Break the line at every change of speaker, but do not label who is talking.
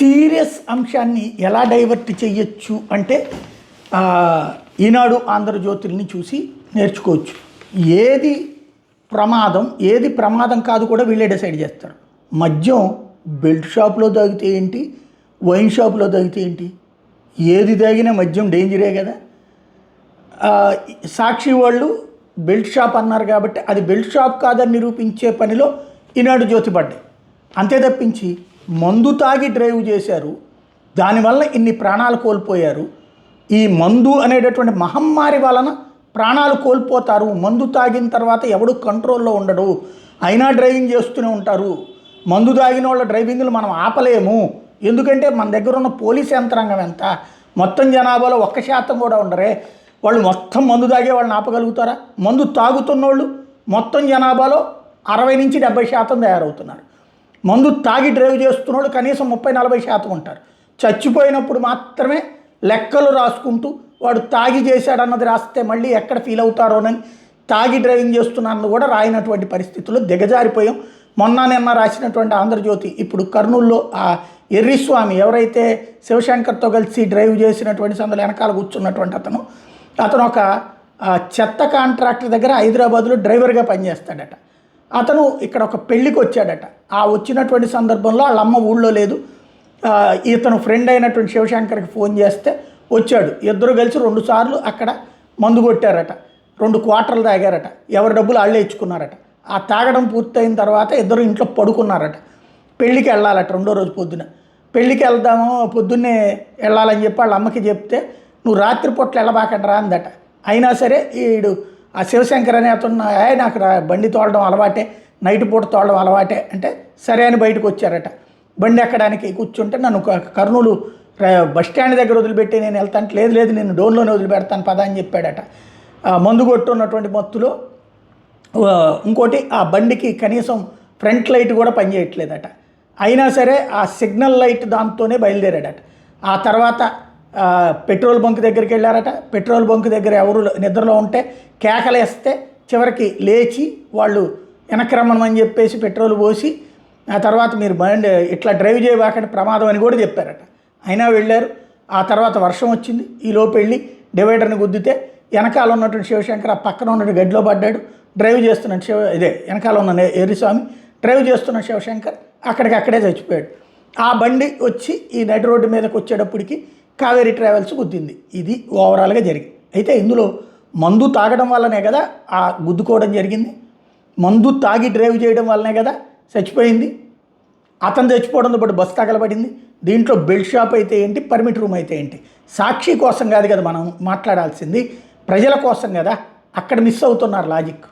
Serious అంశాన్ని ఎలా divert చేయొచ్చు అంటే ఈనాడు ఆంధ్రజ్యోతుల్ని చూసి నేర్చుకోవచ్చు. ఏది ప్రమాదం ఏది ప్రమాదం కాదు కూడా వీళ్ళే డిసైడ్ చేస్తారు. మద్యం బెల్ట్ షాప్లో తాగితే ఏంటి, వైన్ షాప్లో తాగితే ఏంటి, ఏది తాగినా మద్యం డేంజరే కదా. సాక్షి వాళ్ళు బెల్ట్ షాప్ అన్నారు కాబట్టి అది బెల్ట్ షాప్ కాదని నిరూపించే పనిలో ఈనాడు జ్యోతి పడ్డాయి. అంతే తప్పించి మందు తాగి డ్రైవ్ చేశారు, దానివల్ల ఇన్ని ప్రాణాలు కోల్పోయారు. ఈ మందు అనేటటువంటి మహమ్మారి వలన ప్రాణాలు కోల్పోతారు. మందు తాగిన తర్వాత ఎవడు కంట్రోల్లో ఉండడు, అయినా డ్రైవింగ్ చేస్తూనే ఉంటారు. మందు తాగిన వాళ్ళ డ్రైవింగ్లు మనం ఆపలేము. ఎందుకంటే మన దగ్గర ఉన్న పోలీస్ యంత్రాంగం ఎంత, మొత్తం జనాభాలో 1% కూడా ఉండరే. వాళ్ళు మొత్తం మందు తాగే వాళ్ళని ఆపగలుగుతారా? మందు తాగుతున్న వాళ్ళు మొత్తం జనాభాలో 60 నుంచి 70% తయారవుతున్నారు. మందు తాగి డ్రైవ్ చేస్తున్న వాళ్ళు కనీసం 30-40% ఉంటారు. చచ్చిపోయినప్పుడు మాత్రమే లెక్కలు రాసుకుంటూ వాడు తాగి చేశాడన్నది రాస్తే మళ్ళీ ఎక్కడ ఫీల్ అవుతారోనని తాగి డ్రైవింగ్ చేస్తున్నారని కూడా రాయినటువంటి పరిస్థితుల్లో దిగజారిపోయాం. నిన్న రాసినటువంటి ఆంధ్రజ్యోతి ఇప్పుడు కర్నూలులో ఆ ఎర్రిస్వామి ఎవరైతే శివశంకర్తో కలిసి డ్రైవ్ చేసినటువంటి సందులో వెనకాల కూర్చున్నటువంటి అతను ఒక చెత్త కాంట్రాక్టర్ దగ్గర హైదరాబాద్లో డ్రైవర్గా పనిచేస్తాడట. అతను ఇక్కడ ఒక పెళ్ళికి వచ్చాడట. ఆ వచ్చినటువంటి సందర్భంలో వాళ్ళ అమ్మ ఊళ్ళో లేదు. ఇతను ఫ్రెండ్ అయినటువంటి శివశంకర్కి ఫోన్ చేస్తే వచ్చాడు. ఇద్దరు కలిసి 2 సార్లు అక్కడ మందు కొట్టారట, 2 క్వార్టర్లు తాగారట. ఎవరి డబ్బులు వాళ్ళే ఇచ్చుకున్నారట. ఆ తాగడం పూర్తయిన తర్వాత ఇద్దరు ఇంట్లో పడుకున్నారట. పెళ్ళికి వెళ్ళాలట 2వ రోజు పొద్దున. పెళ్ళికి వెళ్దాము పొద్దున్నే వెళ్ళాలని చెప్పి వాళ్ళ అమ్మకి చెప్తే నువ్వు రాత్రిపూట్ల వెళ్ళబాకండి అందట. అయినా సరే ఈడు ఆ శివశంకర్ అనే అతను నాకు బండి తోలడం అలవాటే, నైట్ పూట తోలడం అలవాటే అంటే సరే అని బయటకు వచ్చారట. బండి ఎక్కడానికి కూర్చుంటే నన్ను కర్నూలు బస్టాండ్ దగ్గర వదిలిపెట్టి నేను వెళ్తాను, లేదు నేను డోన్లోనే వదిలిపెడతాను పదా అని చెప్పాడట. మందు కొట్టున్నటువంటి మత్తులో ఇంకోటి ఆ బండికి కనీసం ఫ్రంట్ లైట్ కూడా పనిచేయట్లేదట. అయినా సరే ఆ సిగ్నల్ లైట్ దాంతోనే బయలుదేరాడట. ఆ తర్వాత పెట్రోల్ బంక్ దగ్గరికి వెళ్ళారట. పెట్రోల్ బంక్ దగ్గర ఎవరు నిద్రలో ఉంటే కేకలేస్తే చివరికి లేచి వాళ్ళు వెనక్కి రమ్మని చెప్పేసి పెట్రోల్ పోసి ఆ తర్వాత మీరు బండి ఇట్లా డ్రైవ్ చేయబాకండి ప్రమాదం అని కూడా చెప్పారట. అయినా వెళ్ళారు. ఆ తర్వాత వర్షం వచ్చింది. ఈలోపు వెళ్ళి డివైడర్ని గుద్దితే వెనకాల ఉన్నటువంటి శివశంకర్ ఆ పక్కన ఉన్నటువంటి గడ్డిలో పడ్డాడు. డ్రైవ్ చేస్తున్న వెనకాల ఉన్న ఎర్రిస్వామి డ్రైవ్ చేస్తున్న శివశంకర్ అక్కడికక్కడే చచ్చిపోయాడు. ఆ బండి వచ్చి ఈ నడి రోడ్డు మీదకి వచ్చేటప్పటికి కావేరీ ట్రావెల్స్ గుద్దింది. ఇది ఓవరాల్గా జరిగింది. అయితే ఇందులో మందు తాగడం వల్లనే కదా ఆ గుద్దుకోవడం జరిగింది. మందు తాగి డ్రైవ్ చేయడం వల్లనే కదా చచ్చిపోయింది. అతను చచ్చిపోవడంతో పాటు బస్సు తగలబడింది. దీంట్లో బెల్ట్ షాప్ అయితే ఏంటి, పర్మిట్ రూమ్ అయితే ఏంటి. సాక్షి కోసం కాదు కదా మనం మాట్లాడాల్సింది, ప్రజల కోసం కదా. అక్కడ మిస్ అవుతున్నారు లాజిక్.